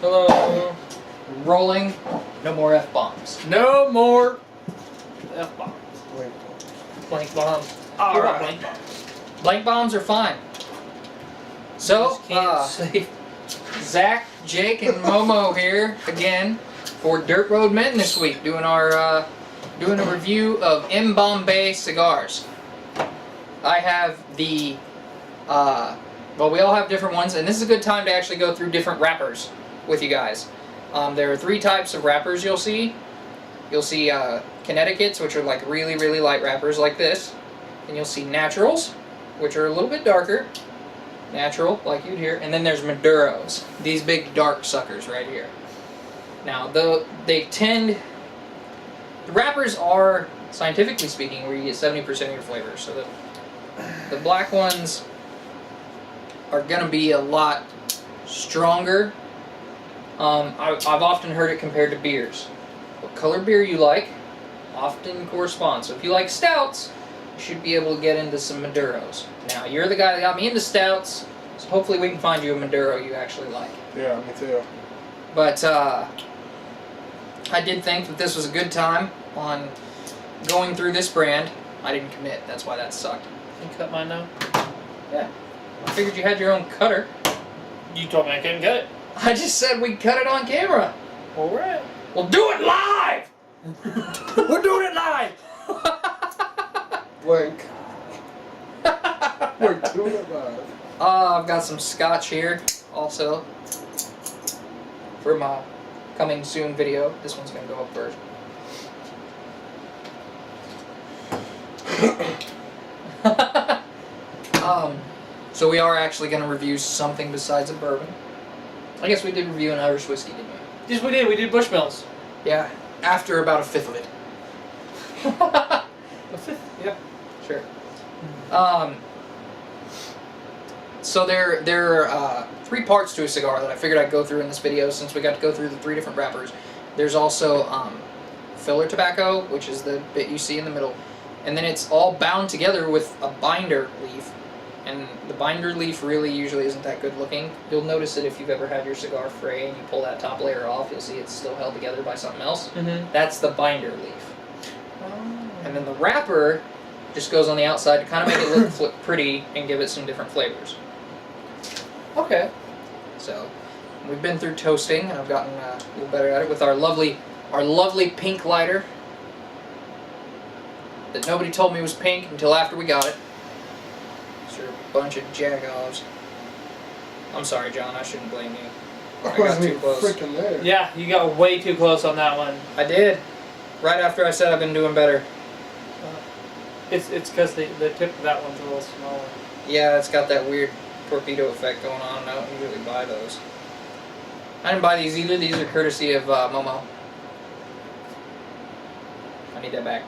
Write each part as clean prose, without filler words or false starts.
Hello. Rolling. No more F-bombs. No more F-bombs. Wait. Blank bombs. All What about right. blank bombs? Blank bombs are fine. So, Just can't say. Zach, Jake, and Momo here again for Dirt Road Men this week, doing our doing a review of Bombay cigars. I have the well, we all have different ones, and this is a good time to actually go through different wrappers with you guys. There are 3 types of wrappers you'll see. You'll see Connecticut's, which are like really, really light wrappers like this, and you'll see Naturals, which are a little bit darker. Natural, like you'd hear, and then there's Maduros, these big dark suckers right here. Now, the wrappers are, scientifically speaking, where you get 70% of your flavors. So the black ones are going to be a lot stronger. I've often heard it compared to beers. What color beer you like often corresponds. So if you like stouts, you should be able to get into some Maduros. Now, you're the guy that got me into stouts, so hopefully we can find you a Maduro you actually like. Yeah, me too. But I did think that this was a good time on going through this brand. I didn't commit, that's why that sucked. Can you cut mine now? Yeah. I figured you had your own cutter. You told me I couldn't cut it. I just said we'd cut it on camera. Alright. We'll do it live! We're doing it live! Blank. We're doing it live. I've got some scotch here also for my coming soon video. This one's gonna go up first. So we are actually gonna review something besides a bourbon. I guess we did review an Irish whiskey, didn't we? Yes, we did. We did Bushmills. Yeah, after about a fifth of it. A fifth? Yeah. Sure. So there are 3 parts to a cigar that I figured I'd go through in this video since we got to go through the 3 different wrappers. There's also filler tobacco, which is the bit you see in the middle, and then it's all bound together with a binder leaf. And the binder leaf really usually isn't that good looking. You'll notice it if you've ever had your cigar fray and you pull that top layer off, you'll see it's still held together by something else. Mm-hmm. That's the binder leaf. And then the wrapper just goes on the outside to kind of make it look pretty and give it some different flavors. Okay. So we've been through toasting, and I've gotten a little better at it with our lovely pink lighter that nobody told me was pink until after we got it. These are a bunch of jagoffs. I'm sorry, John. I shouldn't blame you. I got too close. Freaking there. Yeah, you got way too close on that one. I did. Right after I said I've been doing better. It's because the tip of that one's a little smaller. Yeah, it's got that weird torpedo effect going on, and I don't usually buy those. I didn't buy these either. These are courtesy of Momo. I need that back.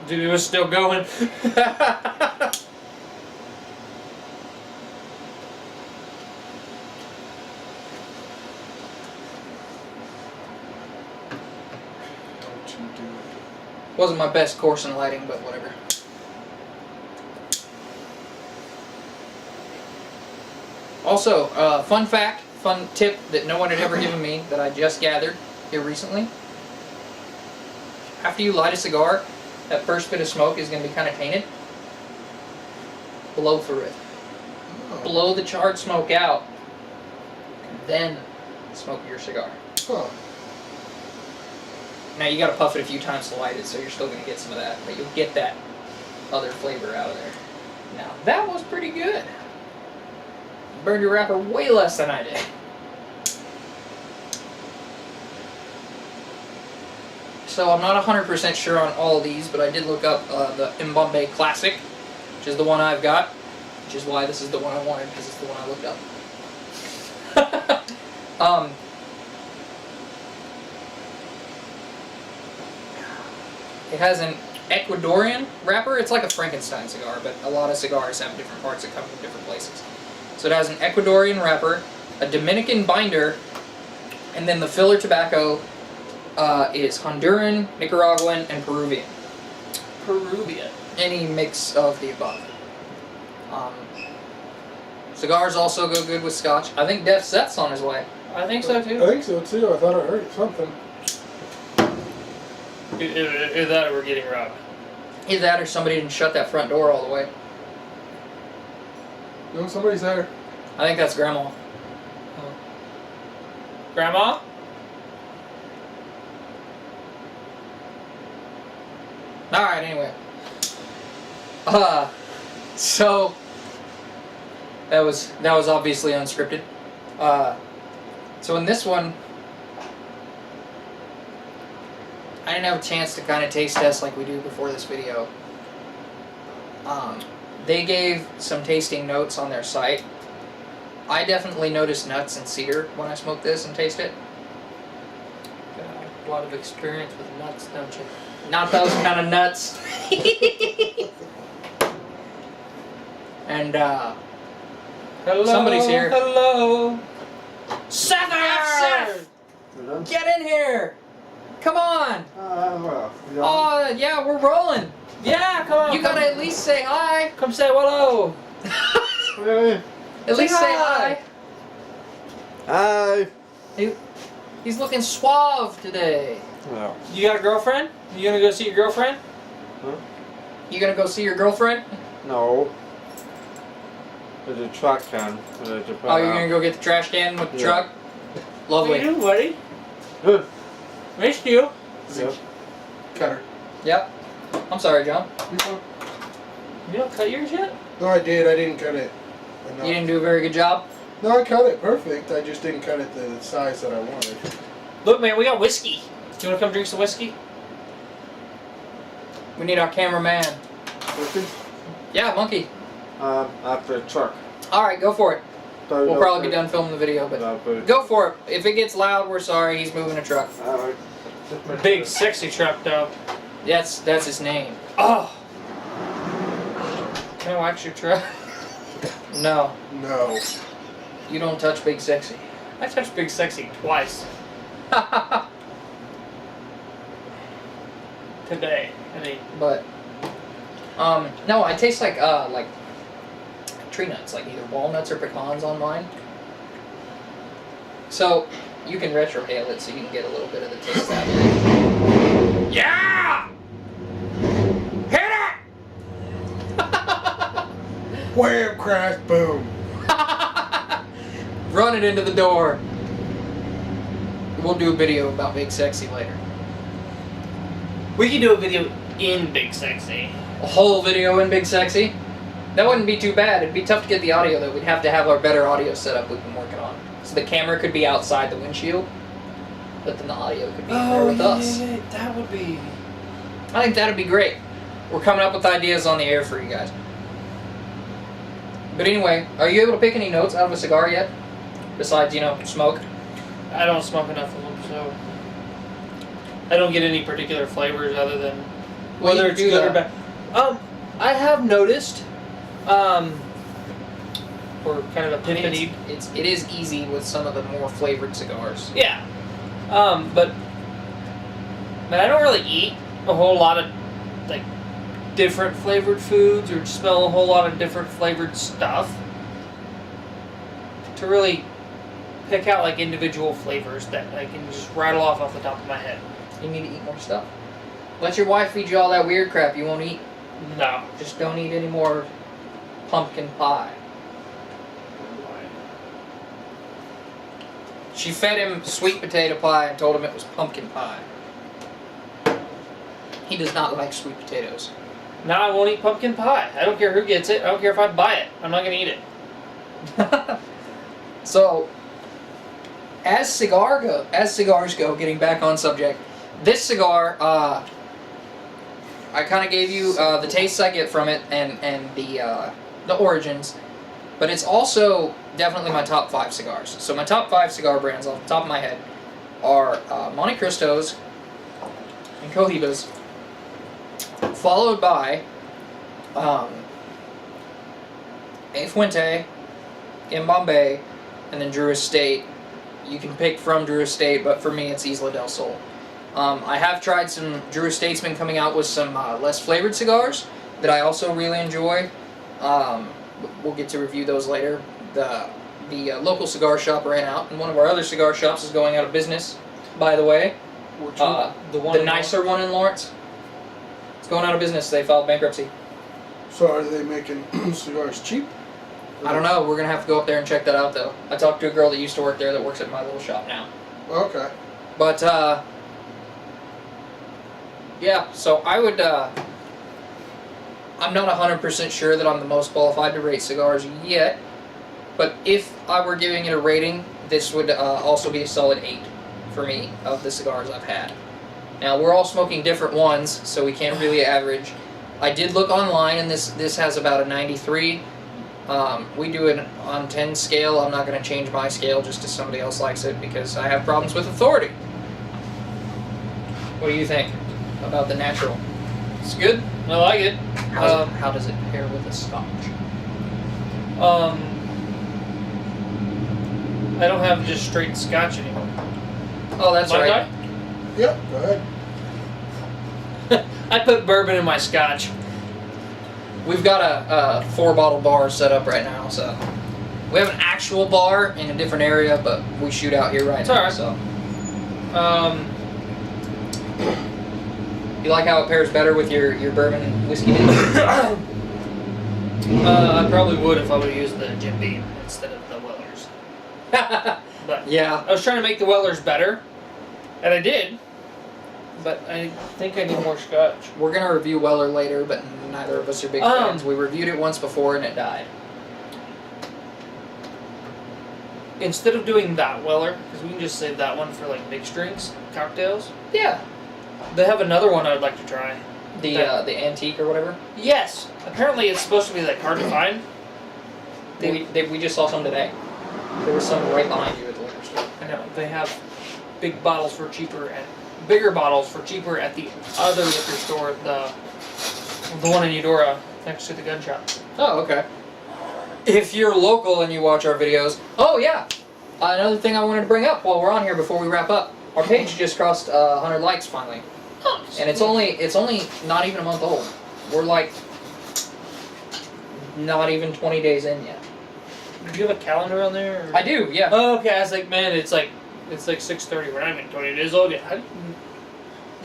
Dude, it was still going. Don't you do it. Wasn't my best course in lighting, but whatever. Also, fun fact, fun tip that no one had ever given me that I just gathered here recently. After you light a cigar, that first bit of smoke is going to be kind of tainted. Blow through it. Oh. Blow the charred smoke out, then smoke your cigar. Huh. Now you got to puff it a few times to light it, so you're still going to get some of that, but you'll get that other flavor out of there. Now that was pretty good. Burned your wrapper way less than I did. So I'm not 100% sure on all of these, but I did look up the Bombay Classic, which is the one I've got, which is why this is the one I wanted, because it's the one I looked up. It has an Ecuadorian wrapper. It's like a Frankenstein cigar, but a lot of cigars have different parts that come from different places. So it has an Ecuadorian wrapper, a Dominican binder, and then the filler tobacco is Honduran, Nicaraguan, and Peruvian. Peruvian. Any mix of the above. Cigars also go good with scotch. I think Def Seth's on his way. I think so I too. think so too. I thought I heard something. Either that or we're getting robbed. Either that or somebody didn't shut that front door all the way. No, somebody's there. I think that's Grandma. Grandma? Alright, anyway. So that was obviously unscripted. So in this one, I didn't have a chance to kind of taste test like we do before this video. They gave some tasting notes on their site. I definitely noticed nuts and cedar when I smoked this and taste it. Got a lot of experience with nuts, don't you? Not those kind of nuts. And Hello. Somebody's here. Hello. Seth! Seth! We're done? Get in here! Come on! Well, we done? Oh, yeah, we're rolling. Yeah, come on. You gotta at least say hi. come say hello. Really? At least say hi. Hi. He's looking suave today. Well. You got a girlfriend? You gonna go see your girlfriend? Huh? You gonna go see your girlfriend? No. There's a truck can. Oh, you're gonna go get the trash can with the truck? What are Lovely. you doing, buddy? Good. Missed you. Yep. Cutter. Yep. I'm sorry, John. You don't cut yours yet? No, I did. I didn't cut it enough. You didn't do a very good job. No, I cut it perfect. I just didn't cut it the size that I wanted. Look, man, we got whiskey. Do you wanna come drink some whiskey? We need our cameraman. Okay. Yeah, monkey. After a truck. Alright, go for it. We'll probably be done filming the video, but go for it. If it gets loud, we're sorry. He's moving a truck. Alright. Big, sexy truck, though. That's his name. Oh! Can I wax your truck? No, No. you don't touch Big Sexy. I touched Big Sexy twice today. I mean, But no, I taste like tree nuts, like either walnuts or pecans on mine. So you can retrohale it so you can get a little bit of the taste that way. yeah! Hit it! Wham! Crash! Boom! Run it into the door. We'll do a video about Big Sexy later. We can do a video in Big Sexy. A whole video in Big Sexy? That wouldn't be too bad. It'd be tough to get the audio though. We'd have to have our better audio setup we've been working on. So the camera could be outside the windshield, but then the audio could be in there with us. Yeah, that would be... I think that'd be great. We're coming up with ideas on the air for you guys. But anyway, are you able to pick any notes out of a cigar yet? Besides, smoke? I don't smoke enough of them, so... I don't get any particular flavors other than Well, whether you it's do good or that. bad. I have noticed, or kind of epiphany. It is easy with some of the more flavored cigars. Yeah. But I don't really eat a whole lot of like different flavored foods or smell a whole lot of different flavored stuff to really pick out like individual flavors that I can just rattle off the top of my head. You need to eat more stuff. Let your wife feed you all that weird crap you won't eat. No. Just don't eat any more pumpkin pie. She fed him sweet potato pie and told him it was pumpkin pie. He does not like sweet potatoes. Now I won't eat pumpkin pie. I don't care who gets it. I don't care if I buy it. I'm not gonna eat it. So, as cigars go, getting back on subject, this cigar, I kind of gave you the tastes I get from it and the origins, but it's also definitely my top 5 cigars. So my top 5 cigar brands off the top of my head are Monte Cristos and Cohibas, followed by A Fuente, in Bombay, and then Drew Estate. You can pick from Drew Estate, but for me it's Isla del Sol. I have tried some Drew Estate's been coming out with some less flavored cigars that I also really enjoy. We'll get to review those later. The the local cigar shop ran out, and one of our other cigar shops is going out of business, by the way. Which one? The nicer one in Lawrence. It's going out of business. They filed bankruptcy. So are they making cigars cheap? I don't know. We're going to have to go up there and check that out, though. I talked to a girl that used to work there that works at my little shop now. Okay. But, yeah, so I would, I'm not 100% sure that I'm the most qualified to rate cigars yet, but if I were giving it a rating, this would also be a solid 8 for me of the cigars I've had. Now, we're all smoking different ones, so we can't really average. I did look online, and this has about a 93. We do it on 10 scale. I'm not going to change my scale just as somebody else likes it because I have problems with authority. What do you think about the natural? It's good. I like it. How does it pair with a scotch? I don't have just straight scotch anymore. Oh, that's My right. Yep, go ahead. guy? I put bourbon in my scotch. We've got a 4-bottle bar set up right now, so we have an actual bar in a different area, but we shoot out here right It's now. alright. So, you like how it pairs better with your bourbon and whiskey? I probably would if I would have used the Jim Beam instead of the Wellers. But Yeah. I was trying to make the Wellers better, and I did. But I think I need more scotch. We're gonna review Weller later, but neither of us are big fans. We reviewed it once before and it died. Instead of doing that Weller, because we can just save that one for like mixed drinks, cocktails. Yeah. They have another one I'd like to try. The antique or whatever. Yes. Apparently it's supposed to be like hard to find. We just saw some today. There was some right behind you at the liquor store. I know they have big bottles for cheaper and bigger bottles for cheaper at the other liquor store, the one in Eudora next to the gun shop. Oh, okay. If you're local and you watch our videos, oh yeah, another thing I wanted to bring up while we're on here before we wrap up, our page just crossed 100 likes finally, and it's only not even a month old. We're like not even 20 days in yet. Do you have a calendar on there? Or? I do, yeah. Oh, okay. I was like, man, it's like 6:30. We're not even 20 days old yet.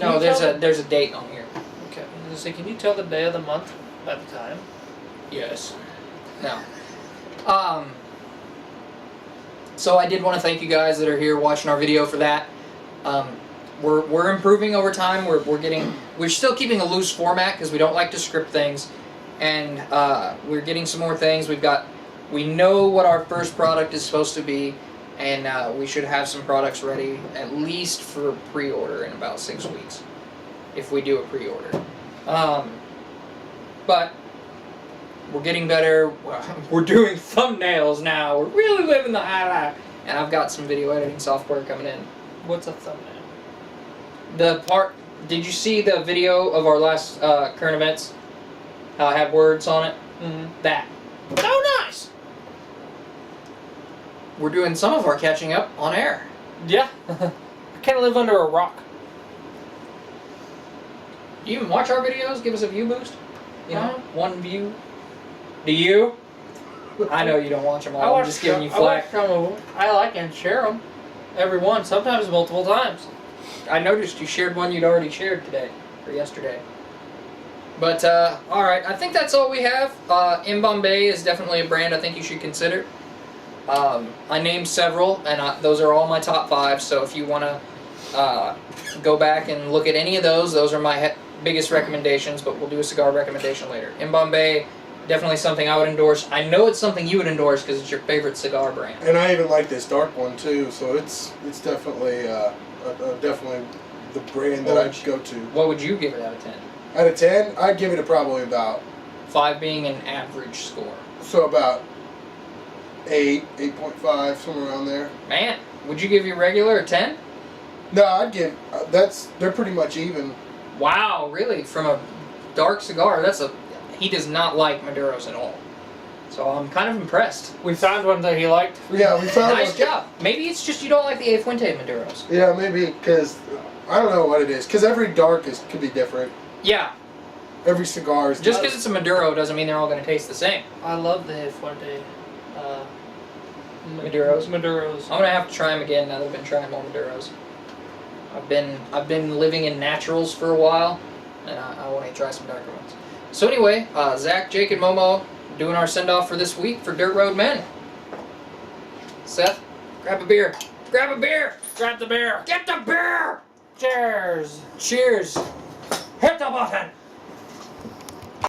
No, there's a date on here. Okay. I was gonna say, can you tell the day of the month by the time? Yes. No. So I did want to thank you guys that are here watching our video for that. We're improving over time. We're still keeping a loose format because we don't like to script things, and we're getting some more things. We know what our first product is supposed to be, and we should have some products ready at least for pre-order in about 6 weeks, if we do a pre-order. But we're getting better. We're doing thumbnails now. We're really living the high life. And I've got some video editing software coming in. What's a thumbnail? Did you see the video of our last current events? How I had words on it? Mm-hmm. That. Oh, nice. We're doing some of our catching up on air. Yeah. I kind of live under a rock. You even watch our videos? Give us a view boost? You know? Uh-huh. 1 view? Do you? I know you don't watch them all. I'm just giving you flack. I watch some of them. I like and share them. Every one, sometimes multiple times. I noticed you shared one you'd already shared today, or yesterday. But, alright, I think that's all we have. In Bombay is definitely a brand I think you should consider. I named several, and those are all my top 5, so if you want to go back and look at any of those are my biggest recommendations, but we'll do a cigar recommendation later. In Bombay, definitely something I would endorse. I know it's something you would endorse because it's your favorite cigar brand. And I even like this dark one too, so it's definitely definitely the brand that I'd go to. What would you give it out of 10? Out of 10, I'd give it a probably about 5 being an average score. so about 8, 8.5, somewhere around there. Man, would you give your regular a 10? No, I'd give they're pretty much even. Wow, really? From a dark cigar, he does not like Maduros at all. So I'm kind of impressed. We found one that he liked. Yeah, we found Nice one. job. Maybe it's just you don't like the A Fuente Maduros. Yeah, maybe because I don't know what it is. Because every dark could be different. Yeah. Every cigar is Just different. because it's a Maduro doesn't mean they're all going to taste the same. I love the Fuente Maduros. Maduros. I'm gonna have to try them again now that I've been trying more Maduros. I've been living in naturals for a while, and I want to try some darker ones. So anyway, Zach, Jake, and Momo doing our send off for this week for Dirt Road Men. Seth, grab a beer. Grab a beer. Grab the beer. Get the beer. Cheers. Cheers. Hit the button.